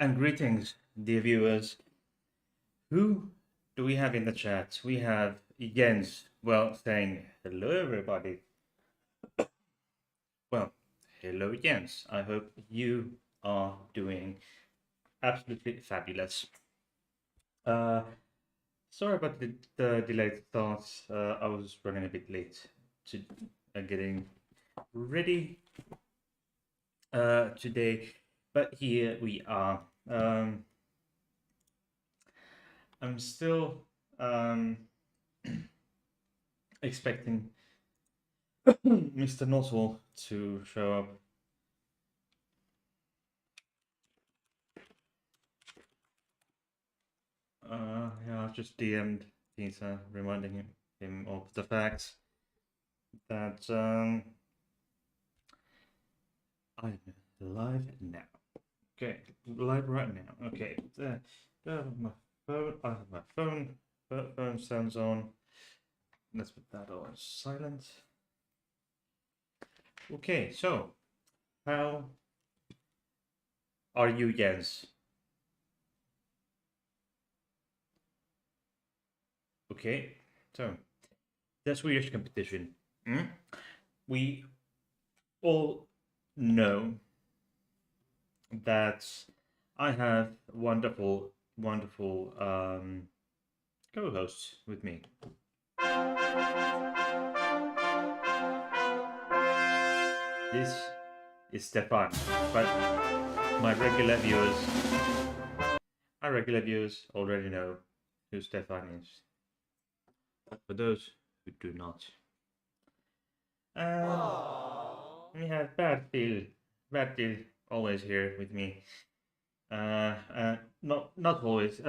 And greetings, dear viewers. Who do we have in the chat? We have Jens, well, saying hello, everybody. Well, hello, Jens. I hope you are doing absolutely fabulous. Sorry about the delayed start. I was running a bit late to getting ready today, but here we are. I'm still expecting Mr. Nozzle to show up. Yeah, I've just DM'd Peter, reminding him of the fact that I'm live now. Okay, live right now. Okay, there. I have my phone. I have my phone. Phone sounds on. Let's put that on silent. Okay, so how are you, Jens? Okay, so the Swedish competition. We all know that I have wonderful, wonderful co-hosts with me. This is Stefan, but my regular viewers already know who Stefan is. But for those who do not, we have Bertil. Bertil always here with me. Not always.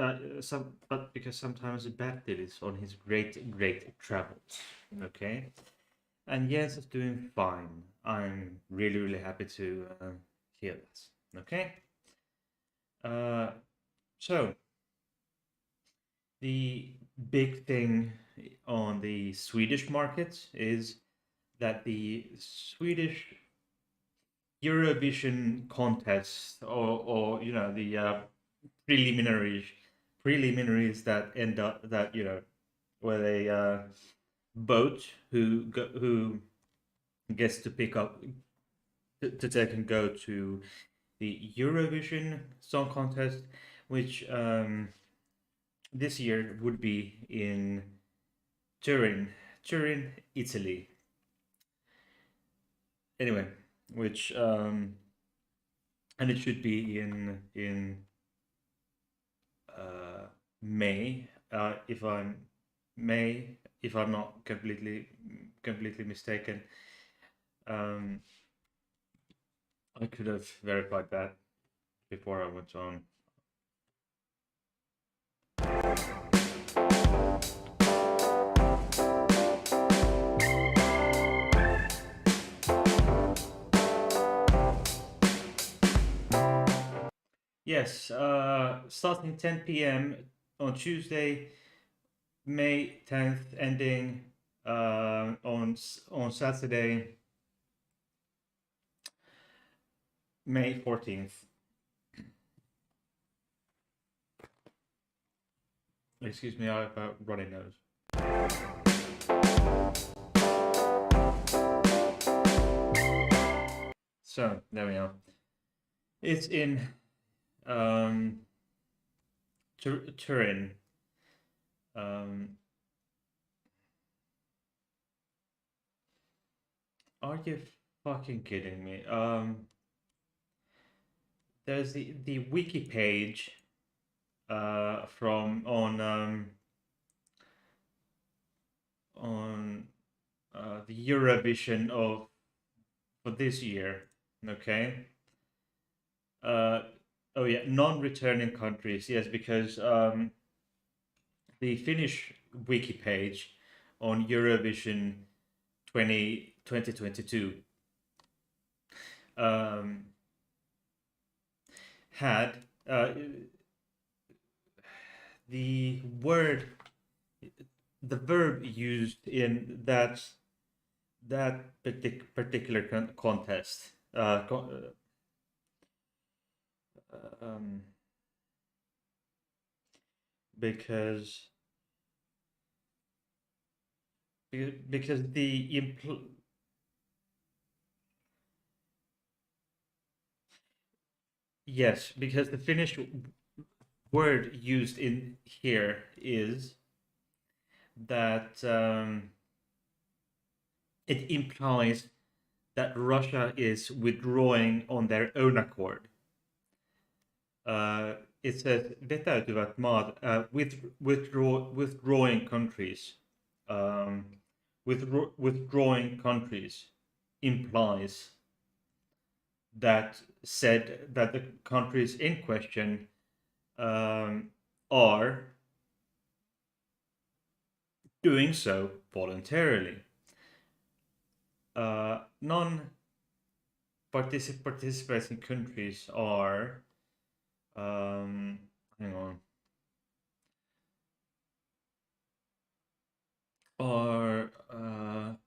But because sometimes Bertil is on his great travels. Okay, and Jens is doing fine. I'm really happy to hear that. Okay. So the big thing on the Swedish market is that the Swedish Eurovision contest, or the preliminaries that end up that where they vote who gets to pick up to take and go to the Eurovision Song Contest, which this year would be in Turin, Italy. Anyway, which and it should be in May, if I'm not completely mistaken. I could have verified that before I went on. Yes, starting 10 p.m. on Tuesday, May 10th, ending on Saturday, May 14th. Excuse me, I have a runny nose. So there we are. It's in Turin. Are you fucking kidding me? There's the wiki page from on the Eurovision for this year. Okay. Oh yeah, non-returning countries. Yes, because the Finnish wiki page on Eurovision 2022 had the verb used in that particular contest. because because yes, because the Finnish word used in here is that it implies that Russia is withdrawing on their own accord. It says vetäytyvät maat, withdrawing countries. Um, withdrawing countries implies that said that the countries in question are doing so voluntarily. Non-participating countries are, hang on, are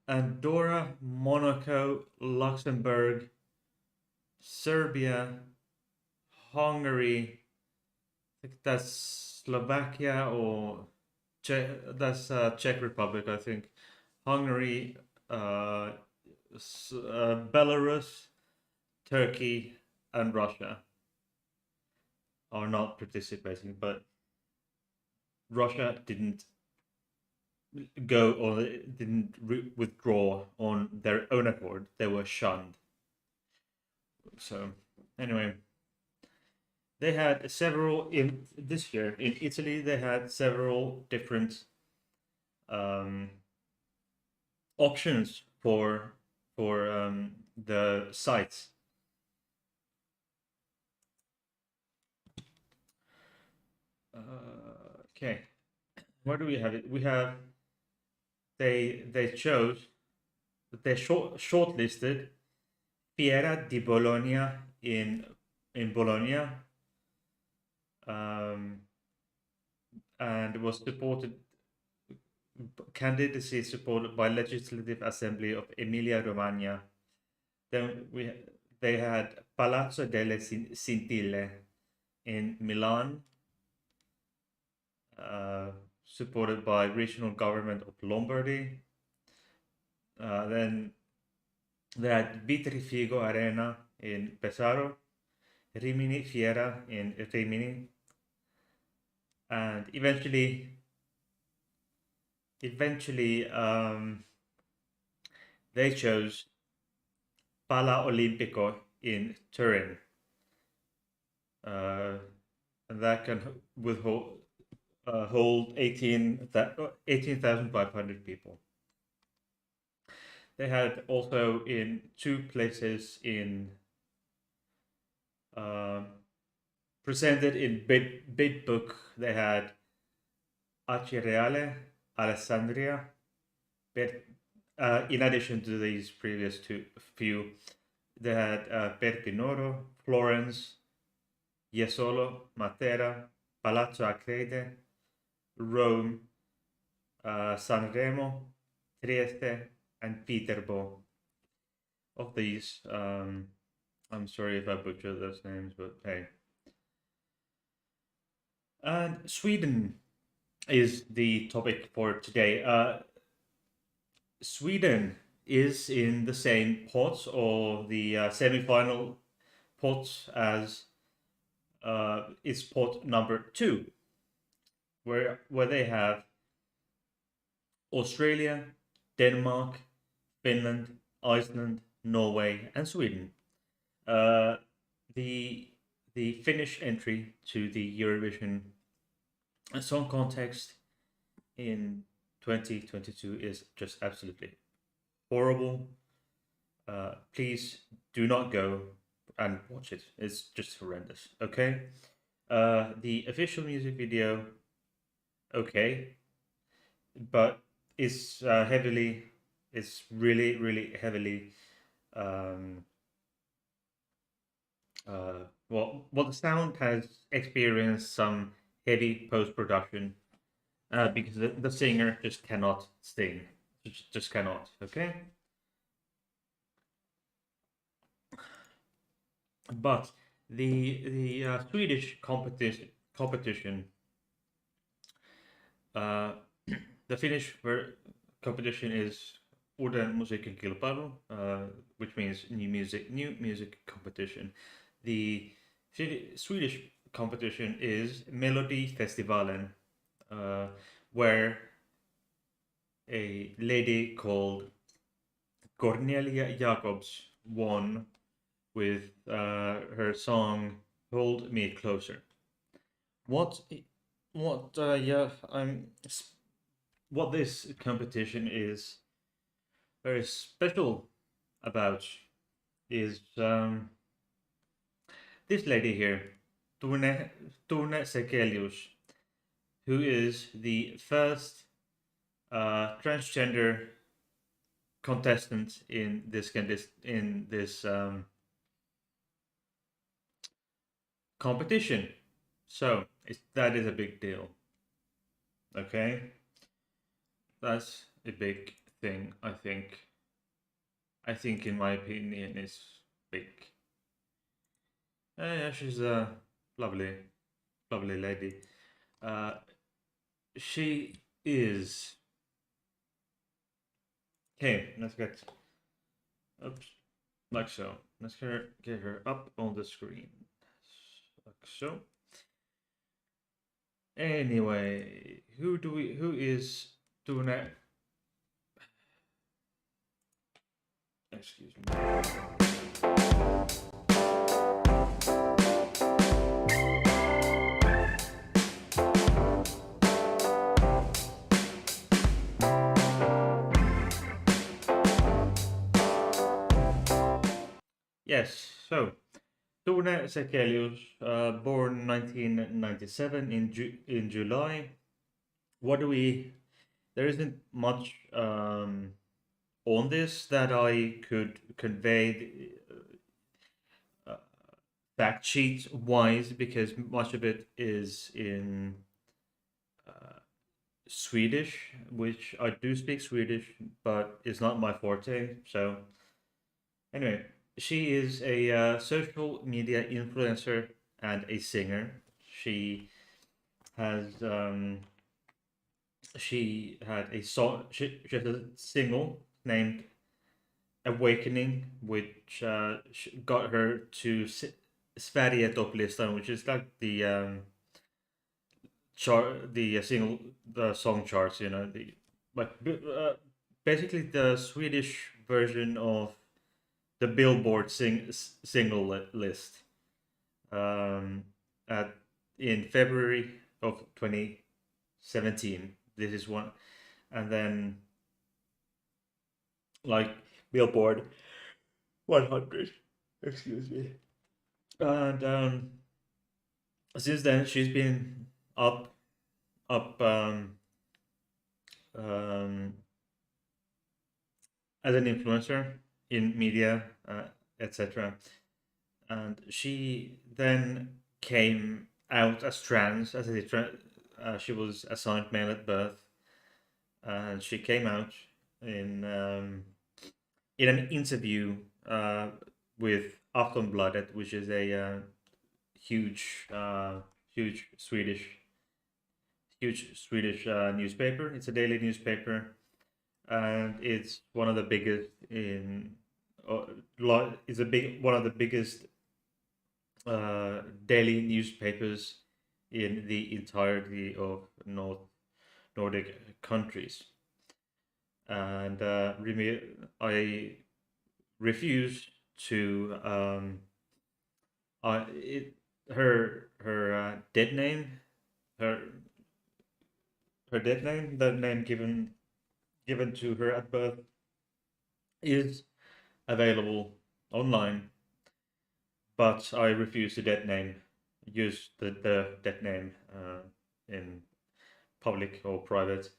Andorra, Monaco, Luxembourg, Serbia, Hungary. I think that's Slovakia or that's Czech Republic, I think. Hungary, uh, Belarus, Turkey, and Russia are not participating, but Russia didn't go or didn't withdraw on their own accord. They were shunned. So anyway, they had several in this year in Italy. They had several different um, options for the sites. Okay, where do we have it? We have they chose they shortlisted Fiera di Bologna in Bologna, um, and was supported candidacy supported by Legislative Assembly of Emilia Romagna. Then they had Palazzo delle Scintille in Milan, supported by regional government of Lombardy. Then they had Vitrifigo Arena in Pesaro, Rimini Fiera in Rimini, and eventually they chose Pala Olimpico in Turin, and that can hold 18,500 people. They had also in two places in presented in bid book. They had Acireale, Alessandria. In addition to these previous few, they had Perpinoro, Florence, Jesolo, Matera, Palazzo Acrede, Rome, Sanremo, Trieste, and Viterbo. Of these, I'm sorry if I butchered those names, but hey. And Sweden is the topic for today. Sweden is in the same pot or the semi-final pot as its pot number 2, where they have Australia, Denmark, Finland, Iceland, Norway, and Sweden. Uh, the Finnish entry to the Eurovision Song Contest in 2022 is just absolutely horrible. Please do not go and watch it. It's just horrendous. Okay. The official music video, okay, but it's really heavily. Well, the sound has experienced some heavy post production because the singer just cannot sing, just cannot. Okay. But the Swedish competition Uh, the Finnish competition is Uuden musiikin kilpailu, which means new music competition. The Swedish competition is Melodifestivalen, uh, where a lady called Cornelia Jacobs won with her song "Hold Me Closer." What, yeah, what this competition is very special about is this lady here, Tone, Tone Sekelius, who is the first transgender contestant in this competition. So that is a big deal. Okay, that's a big thing. I think, in my opinion, is big. Yeah, she's a lovely, lovely lady. Uh, she is. Okay, let's get. Oops, like so. Let's get her up on the screen. Like so. Anyway, who is Tune? Excuse me. Yes, so Tone Sekelius, born 1997 in July. What do we? There isn't much on this that I could convey uh, fact sheet wise because much of it is in uh, Swedish, which I do speak Swedish, but it's not my forte. So anyway, she is a social media influencer and a singer. She has she had a song. She has a single named "Awakening," which got her to Sverige topplistan, which is like the chart, the single, the song charts. You know, the like basically the Swedish version of the Billboard single list. Um, at in February of 2017. This is one, and then like Billboard 100. Excuse me. And since then, she's been up um, as an influencer in media, etc. And she then came out as trans, she was assigned male at birth, and she came out in um, in an interview with Aftonbladet, which is a huge, huge Swedish newspaper. It's a daily newspaper, and it's one of the biggest in. It's a big one of the biggest daily newspapers in the entirety of Nordic countries, and I refuse to it, her dead name, her her dead name, the name given to her at birth, is available online, but I refuse to use the dead name in public or private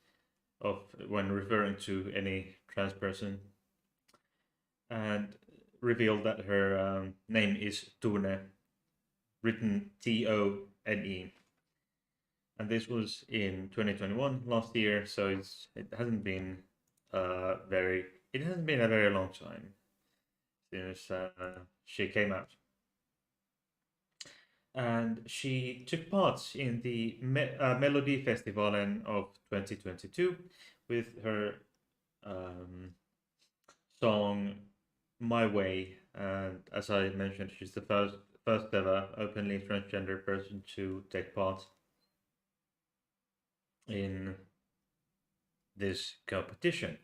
of when referring to any trans person, and revealed that her name is Tone, written Tone, and this was in 2021, last year. So it hasn't been very it hasn't been a very long time since she came out. and she took part in the Melodifestivalen of 2022 with her um, song "My Way." And as I mentioned, she's the first ever openly transgender person to take part in this competition.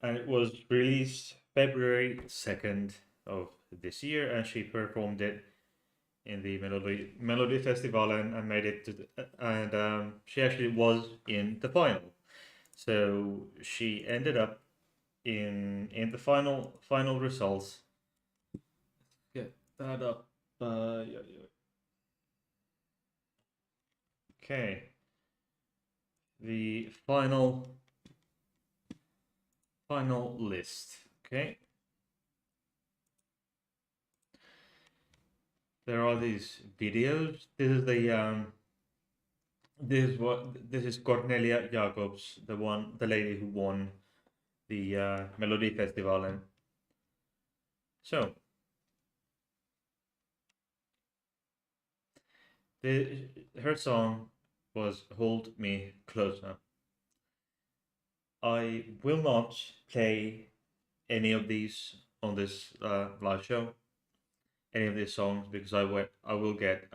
And it was released February 2nd of this year, and she performed it in the Melodifestivalen and made it to and she actually was in the final. So she ended up in the final results. Get that up. Yeah, yeah. Okay. The final list. Okay. There are these videos. This is Cornelia Jacobs, the lady who won the Melodifestivalen. So her song was "Hold Me Closer." I will not play any of these on this live show, any of these songs, because I will get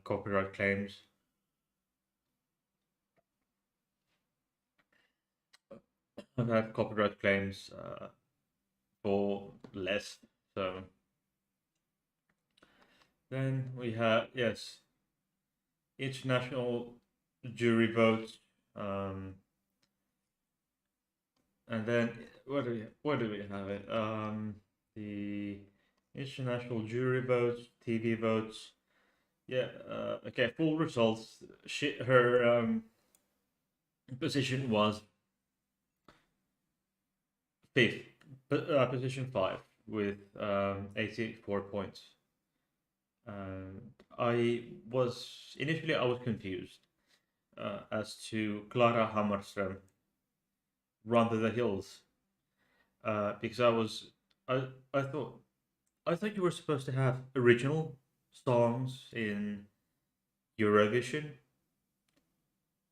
copyright claims. I've had copyright claims for less. So then we have, yes, international jury votes. And then where do we have it? The international jury votes, TV votes. Yeah. Okay. Full results. Her position was fifth. Position 5 with 84 points. And I was confused as to Clara Hammarström, Run to the Hills, because I thought you were supposed to have original songs in Eurovision,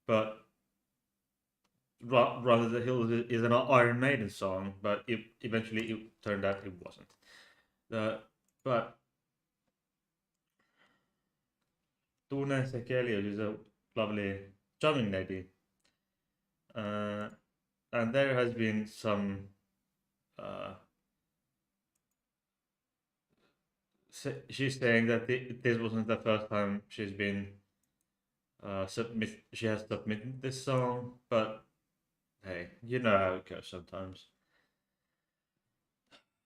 but Run to the Hills is an Iron Maiden song, but eventually it turned out it wasn't. But Tone Sekelius is a lovely, charming lady, uh, and there has been some. Uh, she's saying that this wasn't the first time she's been she has submitted this song, but hey, you know how it goes sometimes.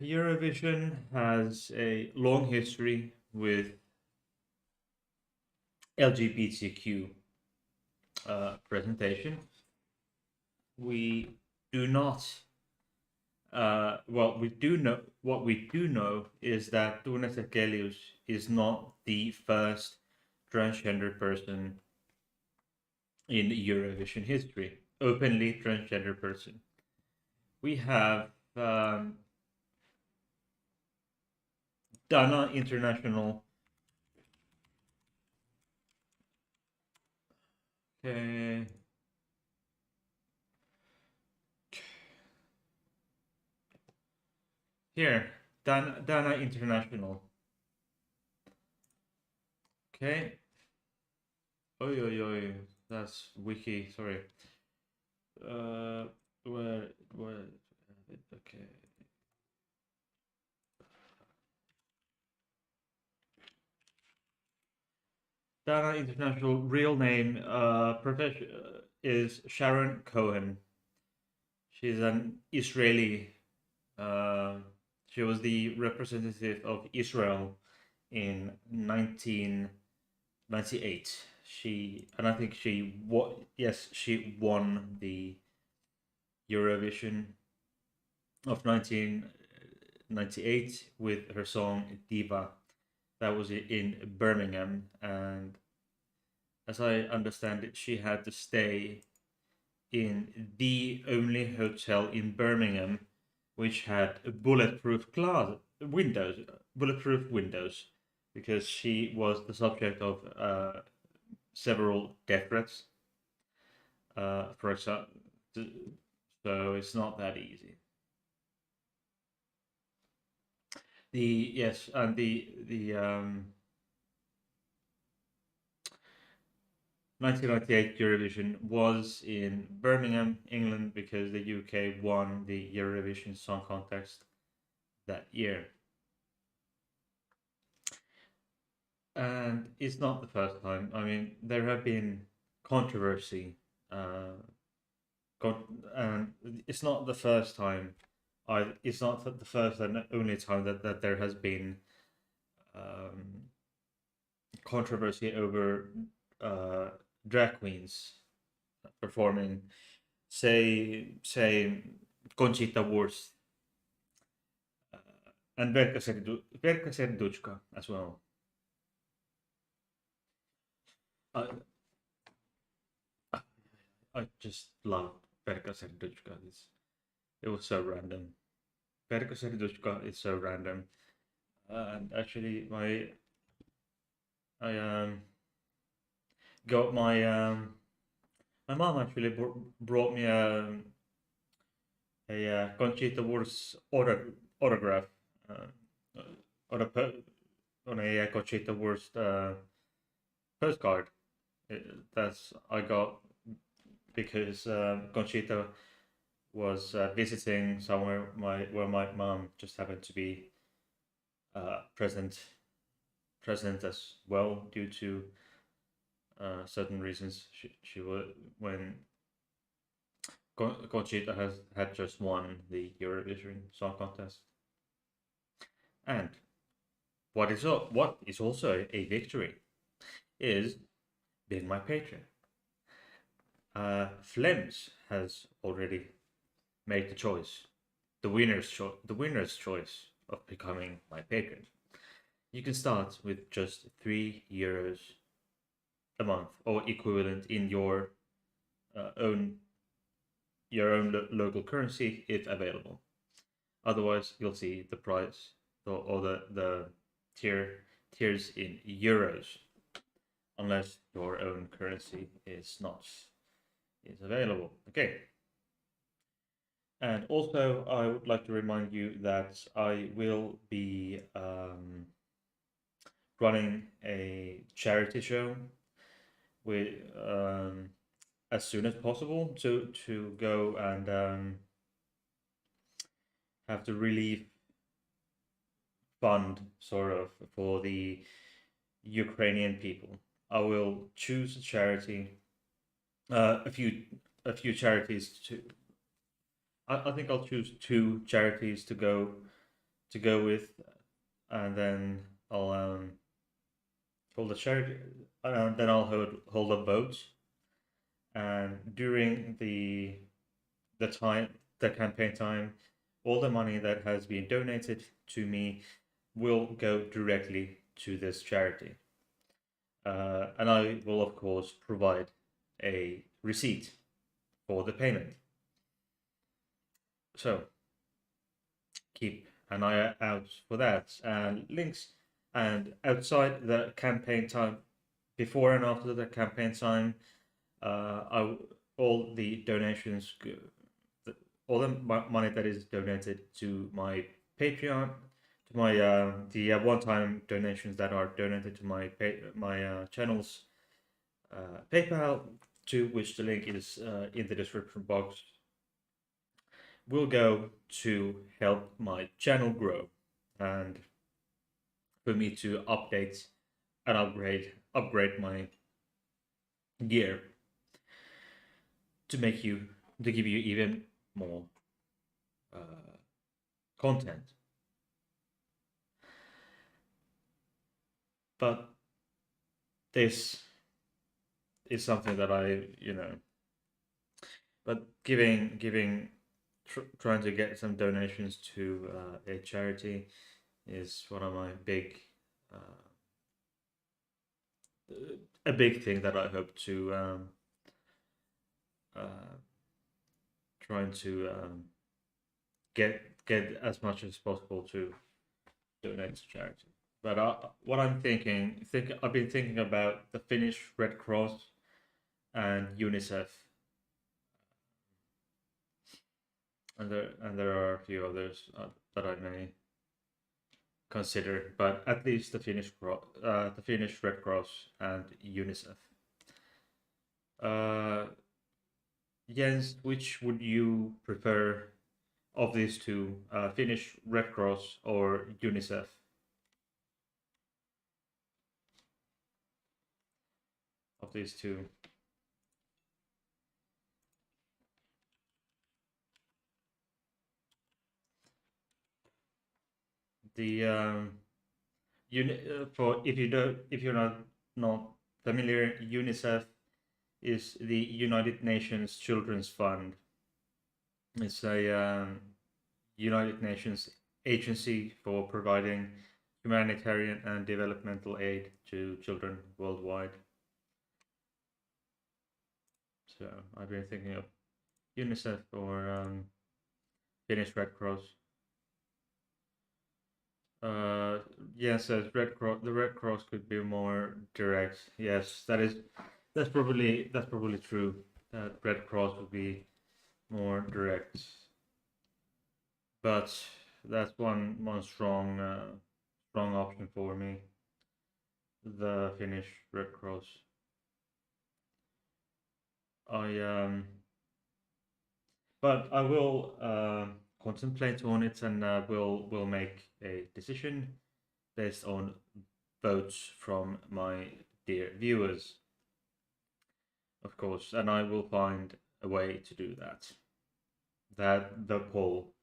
Eurovision has a long history with LGBTQ presentation. We do not. Well, we do know what we do know is that Tone Sekelius is not the first transgender person in Eurovision history, openly transgender person. We have Dana International. Okay. Here, Dana International. Okay. Oi, oi, oi. That's wiki. Sorry. Uh, where? Okay. Dana International real name profession is Sharon Cohen. She's an Israeli. Uh, she was the representative of Israel in 1998. I think she won the Eurovision of 1998 with her song Diva. That was in Birmingham, and as I understand it, she had to stay in the only hotel in Birmingham which had bulletproof windows, because she was the subject of several death threats. For example, so it's not that easy. The yes, and the 1998 Eurovision was in Birmingham, England, because the UK won the Eurovision Song Contest that year. And it's not the first time. I mean, there have been controversy, uh, and it's not the first time. It's not the first and only time that there has been um, controversy over uh, drag queens performing, say Conchita Wurst and Verka Serduchka as well. I I just love Verka Serduchka. It was so random. Verka Serduchka is so random. And actually, I got my mom actually brought me a Conchita Wurst autograph uh, on a Conchita Wurst postcard. That's I got because Conchita was visiting somewhere where my mom just happened to be present as well due to certain reasons. She was when Conchita had just won the Eurovision Song Contest, and what is also a victory is being my patron. Flems has already made the choice, the winner's choice of becoming my patron. You can start with just €3 a month, or equivalent in own local currency if available. Otherwise, you'll see the price or the tiers in euros, unless your own currency is available. Okay. And also, I would like to remind you that I will be running a charity show with as soon as possible to go and have the relief fund sort of for the Ukrainian people. I will choose a charity, a few charities to. I think I'll choose two charities to go with, and then I'll hold a charity. Then I'll hold a vote, and during the campaign time, all the money that has been donated to me will go directly to this charity. And I will, of course, provide a receipt for the payment. So keep an eye out for that. And links and outside the campaign time, before and after the campaign time, all the donations, all the money that is donated to my Patreon, to my the one-time donations that are donated to my channel's PayPal, to which the link is in the description box, will go to help my channel grow and for me to update and upgrade my gear to give you even more content. But this is something that but trying to get some donations to a charity is one of my a big thing that I hope to trying to get as much as possible to donate to charity. But what I'm I've been thinking about the Finnish Red Cross and UNICEF, and there are a few others that I may consider, but at least the Finnish Red Cross and UNICEF. Uh, Jens, which would you prefer of these two, Finnish Red Cross or UNICEF? Of these two, the for if you're not familiar, UNICEF is the United Nations Children's Fund. It's a United Nations agency for providing humanitarian and developmental aid to children worldwide. So I've been thinking of UNICEF or Finnish Red Cross. Yes, as Red Cross, the Red Cross could be more direct. Yes, that's probably true. That Red Cross would be more direct, but that's one strong option for me. The Finnish Red Cross. I but I will contemplate on it, and will make a decision based on votes from my dear viewers, of course, and I will find a way to do that. The poll.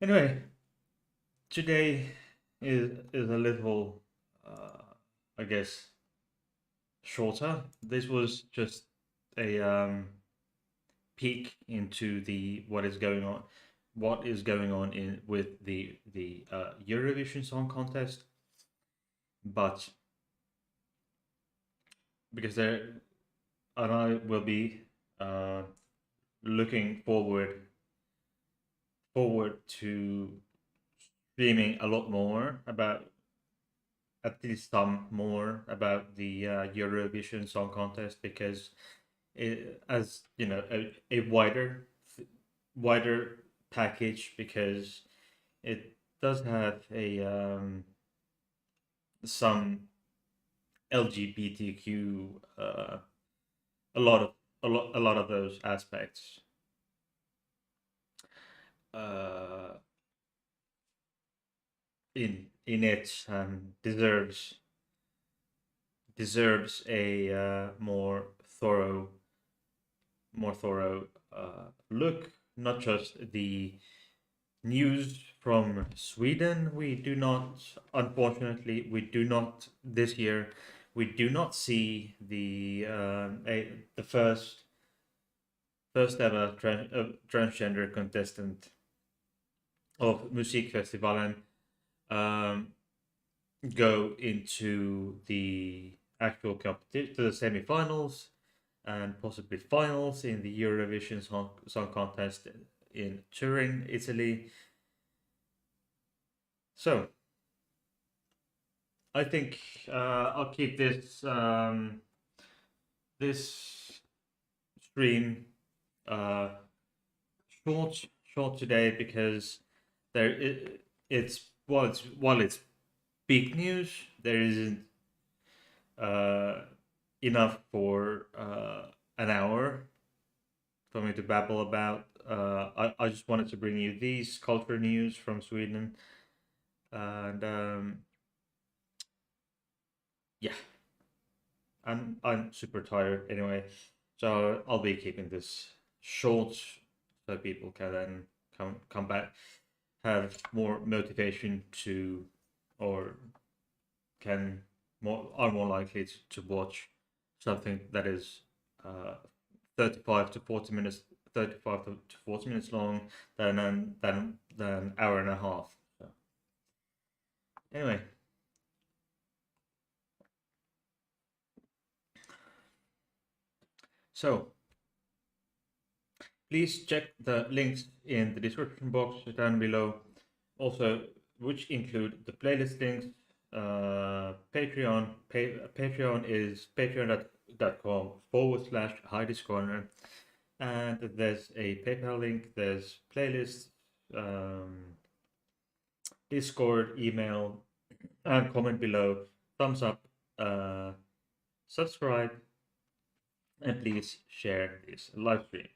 Anyway, today is a little, I guess, shorter. This was just a peek into the what is going on in with the Eurovision Song Contest, but because there and I will be uh, looking forward to streaming a lot more about at least some more about the Eurovision Song Contest, because as you know, a wider package, because it does have a some LGBTQ, a lot of those aspects uh, in it, and deserves a more thorough look. Not just the news from Sweden. We do not, unfortunately, we do not this year. We do not see the first ever transgender contestant of Musikfestivalen um, go into the actual competition, to the semifinals and possibly finals in the Eurovision Song Contest in Turin, Italy. So I think I'll keep this stream uh, short short today, because it's while it's big news, there isn't uh, enough for an hour for me to babble about. I just wanted to bring you these culture news from Sweden, and yeah, I'm super tired anyway, so I'll be keeping this short so people can then come back, have more motivation to, or can are more likely to watch something that is uh, 35 to 40 minutes 35 to 40 minutes long than hour and a half. So anyway, so please check the links in the description box down below. Also, which include the playlist links, Patreon. Patreon is patreon.com/Heidi's Corner. And there's a PayPal link, there's playlists, Discord, email, and comment below. Thumbs up, subscribe, and please share this live stream.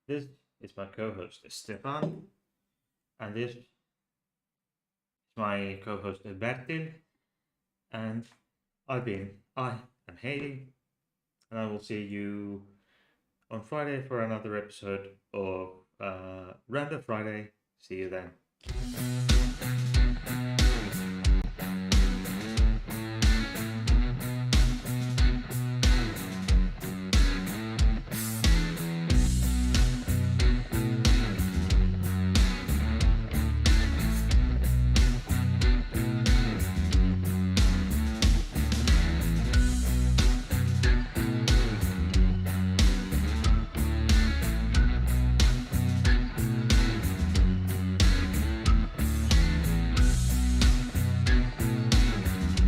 This is my co-host Stefan, and this is my co-host Bertil, and I am Heidi, and I will see you on Friday for another episode of Random Friday. See you then.